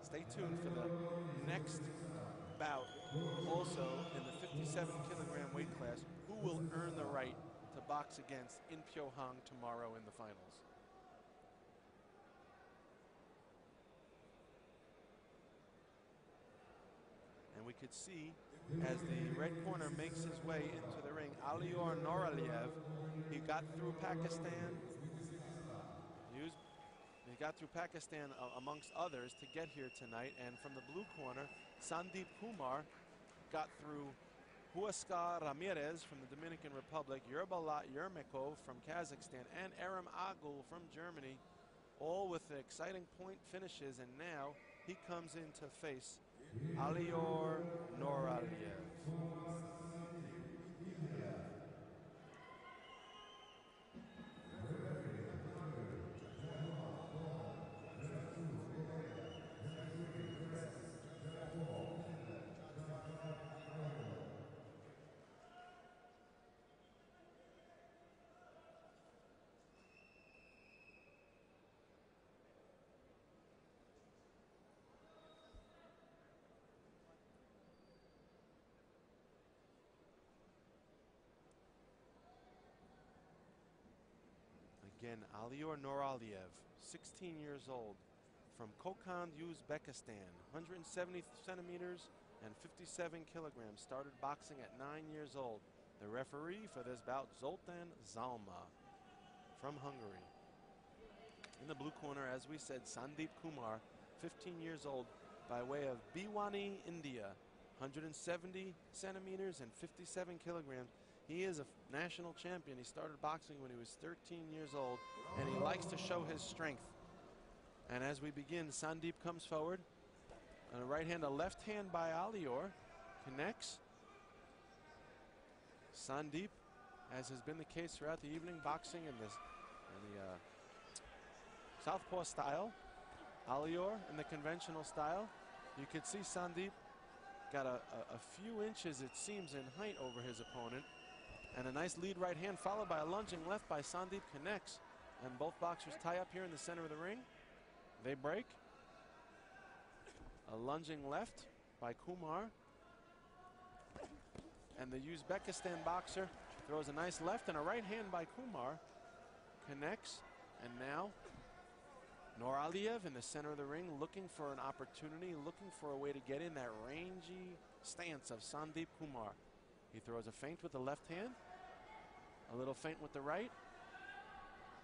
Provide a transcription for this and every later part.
Stay tuned for the next bout, also in the 57-kilogram weight class, who will earn the right to box against in Pyeongchang tomorrow in the finals. And we could see, as the red corner makes his way into the ring, Alior Noraliev, he got through Pakistan. He got through Pakistan amongst others to get here tonight. And from the blue corner, Sandeep Kumar got through Huascar Ramirez from the Dominican Republic, Yerbalat Yermekov from Kazakhstan, and Aram Agul from Germany, all with exciting point finishes. And now he comes in to face Alior Noraliev. Again, Alior Noraliev, 16 years old, from Kokand, Uzbekistan, 170 centimeters and 57 kilograms. Started boxing at 9 years old. The referee for this bout, Zoltan Zalma from Hungary. In the blue corner, as we said, Sandeep Kumar, 15 years old, by way of Bhiwani, India, 170 centimeters and 57 kilograms. He is a national champion. He started boxing when he was 13 years old, and he likes to show his strength. And as we begin, Sandeep comes forward. On a right hand, a left hand by Alior, connects. Sandeep, as has been the case throughout the evening, boxing in the southpaw style. Alior in the conventional style. You could see Sandeep got a few inches, it seems, in height over his opponent. And a nice lead right hand followed by a lunging left by Sandeep, connects. And both boxers tie up here in the center of the ring. They break. A lunging left by Kumar. And the Uzbekistan boxer throws a nice left and a right hand by Kumar. Connects. And now Noraliev in the center of the ring, looking for an opportunity, looking for a way to get in that rangy stance of Sandeep Kumar. He throws a feint with the left hand, a little feint with the right.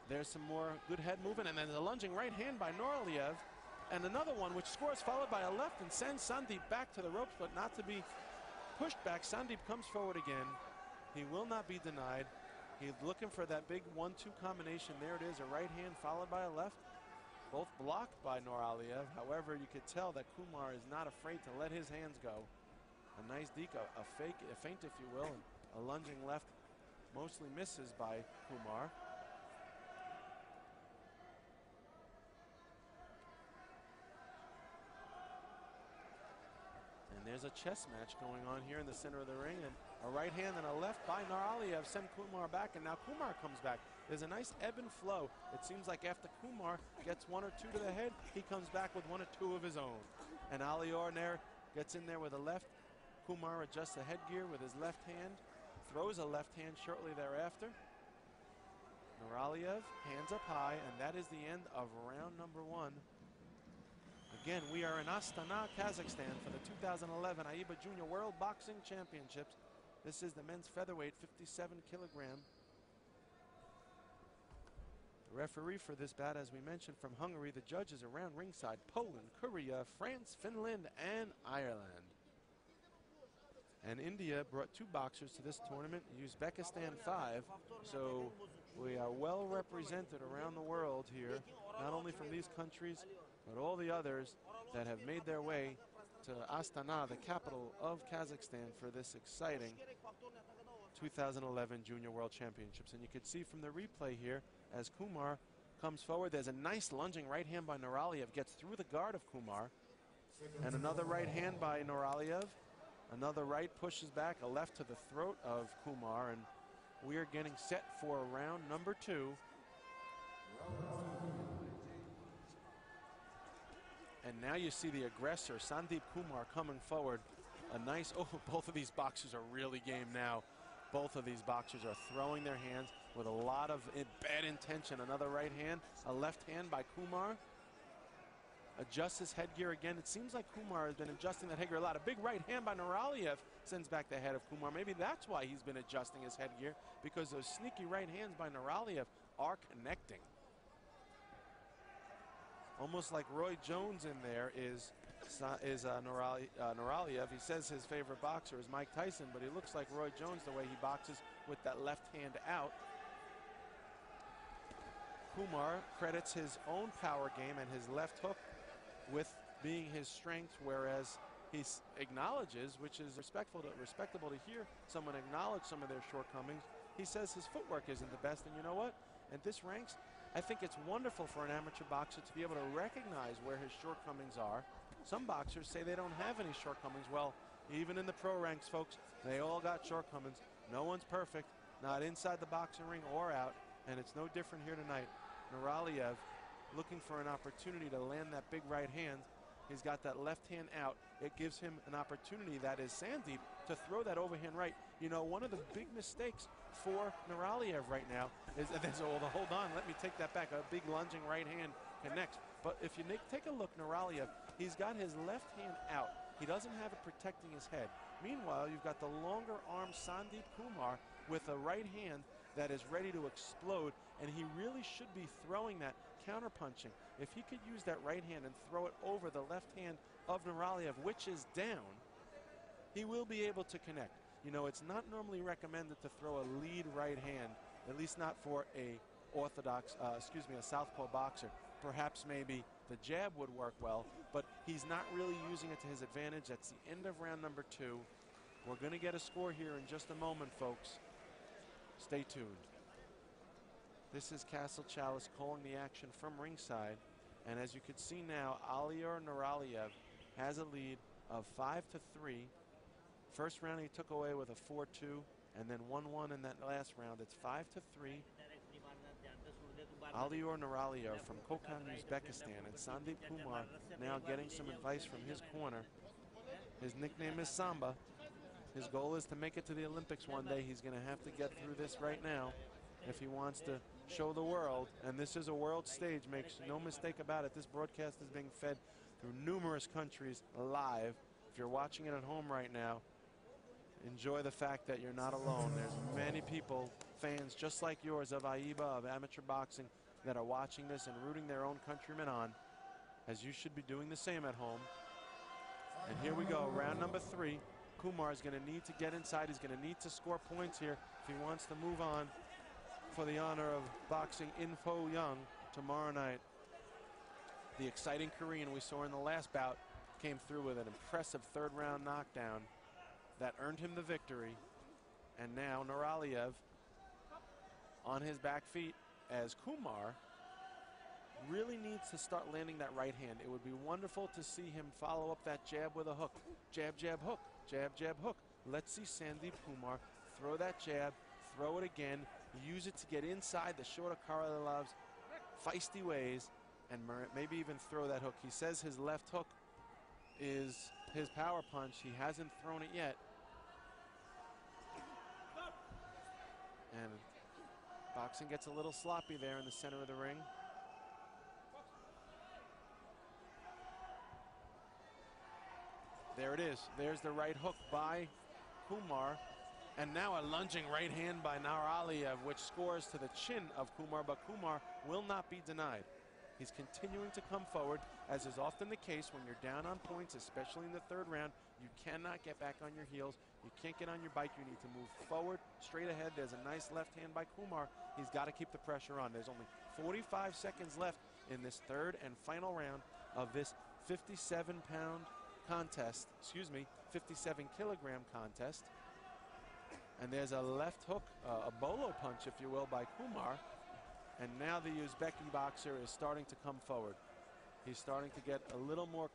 There's some more good head movement, and then a lunging right hand by Noraliev, and another one which scores, followed by a left and sends Sandeep back to the ropes, but not to be pushed back. Sandeep comes forward again. He will not be denied. He's looking for that big 1-2 combination. There it is, a right hand followed by a left. Both blocked by Noraliev. However, you could tell that Kumar is not afraid to let his hands go. A nice deke, a feint, if you will, and a lunging left mostly misses by Kumar. And there's a chess match going on here in the center of the ring, and a right hand and a left by Noraliev send Kumar back, and now Kumar comes back. There's a nice ebb and flow. It seems like after Kumar gets 1 or 2 to the head, he comes back with 1 or 2 of his own. And Alior there gets in there with a left. Kumar adjusts the headgear with his left hand, throws a left hand shortly thereafter. Noraliev, hands up high, and that is the end of round number 1. Again, we are in Astana, Kazakhstan for the 2011 AIBA Junior World Boxing Championships. This is the men's featherweight 57 kilogram. The referee for this bout, as we mentioned, from Hungary. The judges around ringside: Poland, Korea, France, Finland, and Ireland. And India brought 2 boxers to this tournament, Uzbekistan 5. So we are well represented around the world here, not only from these countries, but all the others that have made their way to Astana, the capital of Kazakhstan, for this exciting 2011 Junior World Championships. And you can see from the replay here, as Kumar comes forward, there's a nice lunging right hand by Noraliev, gets through the guard of Kumar. And another right hand by Noraliev. Another right pushes back, a left to the throat of Kumar, and we are getting set for round number 2. And now you see the aggressor, Sandeep Kumar, coming forward. A nice, oh, both of these boxers are really game now. Both of these boxers are throwing their hands with a lot of bad intention. Another right hand, a left hand by Kumar. Adjusts his headgear again. It seems like Kumar has been adjusting that headgear a lot. A big right hand by Nuraliev sends back the head of Kumar. Maybe that's why he's been adjusting his headgear, because those sneaky right hands by Nuraliev are connecting. Almost like Roy Jones in there is Nuraliev. He says his favorite boxer is Mike Tyson, but he looks like Roy Jones the way he boxes with that left hand out. Kumar credits his own power game and his left hook with being his strength, whereas he acknowledges, which is respectable to hear someone acknowledge some of their shortcomings. He says his footwork isn't the best, and you know what? At this ranks, I think it's wonderful for an amateur boxer to be able to recognize where his shortcomings are. Some boxers say they don't have any shortcomings. Well, even in the pro ranks, folks, they all got shortcomings. No one's perfect, not inside the boxing ring or out, and it's no different here tonight. Nuraliev looking for an opportunity to land that big right hand. He's got that left hand out. It gives him an opportunity, that is Sandeep, to throw that overhand right. You know, one of the big mistakes for Nuraliev right now is, hold on, let me take that back. A big lunging right hand connects. But if you take a look, Nuraliev, he's got his left hand out. He doesn't have it protecting his head. Meanwhile, you've got the longer arm Sandeep Kumar with a right hand that is ready to explode, and he really should be throwing that, counter-punching. If he could use that right hand and throw it over the left hand of Nuraliev, which is down, he will be able to connect. You know, it's not normally recommended to throw a lead right hand, at least not for a a southpaw boxer. Perhaps maybe the jab would work well, but he's not really using it to his advantage. That's the end of round number 2. We're going to get a score here in just a moment, folks. Stay tuned. This is Castle Chalice calling the action from ringside. And as you can see now, Alior Nuraliev has a lead of 5-3. First round he took away with a 4-2, and then 1-1 in that last round. It's 5-3. Alior Nuraliev from Kokand, Uzbekistan, and Sandeep Kumar now getting some advice from his corner. His nickname is Samba. His goal is to make it to the Olympics one day. He's going to have to get through this right now if he wants to show the world. And this is a world stage, makes no mistake about it. This broadcast is being fed through numerous countries live. If you're watching it at home right now, enjoy the fact that you're not alone. There's many people, fans just like yours of AIBA, of amateur boxing, that are watching this and rooting their own countrymen on, as you should be doing the same at home. And here we go, round number 3. Kumar is going to need to get inside. He's going to need to score points here if he wants to move on for the honor of boxing in Young tomorrow night. The exciting Korean we saw in the last bout came through with an impressive third-round knockdown that earned him the victory. And now Nuraliev on his back feet as Kumar really needs to start landing that right hand. It would be wonderful to see him follow up that jab with a hook. Jab, jab, hook. Jab, jab, hook. Let's see Sandeep Kumar throw that jab, throw it again, use it to get inside the shorter Karalov's feisty ways, and maybe even throw that hook. He says his left hook is his power punch. He hasn't thrown it yet. And boxing gets a little sloppy there in the center of the ring. There it is. There's the right hook by Kumar. And now a lunging right hand by Nuraliev, which scores to the chin of Kumar, but Kumar will not be denied. He's continuing to come forward, as is often the case when you're down on points, especially in the third round. You cannot get back on your heels. You can't get on your bike. You need to move forward, straight ahead. There's a nice left hand by Kumar. He's got to keep the pressure on. There's only 45 seconds left in this third and final round of this 57-pound contest, 57-kilogram contest. And there's a left hook, a bolo punch, if you will, by Kumar. And now the Uzbeki boxer is starting to come forward. He's starting to get a little more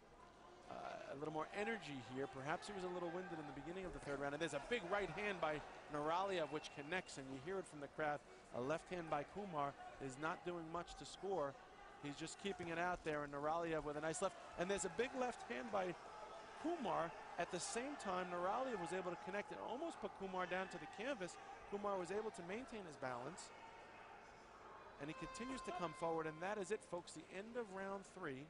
energy here. Perhaps he was a little winded in the beginning of the third round. And there's a big right hand by Nuraliev, which connects, and you hear it from the crowd. A left hand by Kumar is not doing much to score. He's just keeping it out there, and Nuraliev with a nice left. And there's a big left hand by Kumar. At the same time, Nuraliev was able to connect and almost put Kumar down to the canvas. Kumar was able to maintain his balance. And he continues to come forward, and that is it, folks. The end of round 3.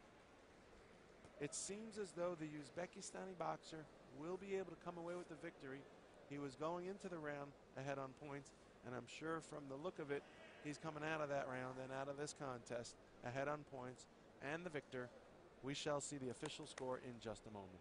It seems as though the Uzbekistani boxer will be able to come away with the victory. He was going into the round ahead on points, and I'm sure from the look of it, he's coming out of that round and out of this contest ahead on points and the victor. We shall see the official score in just a moment.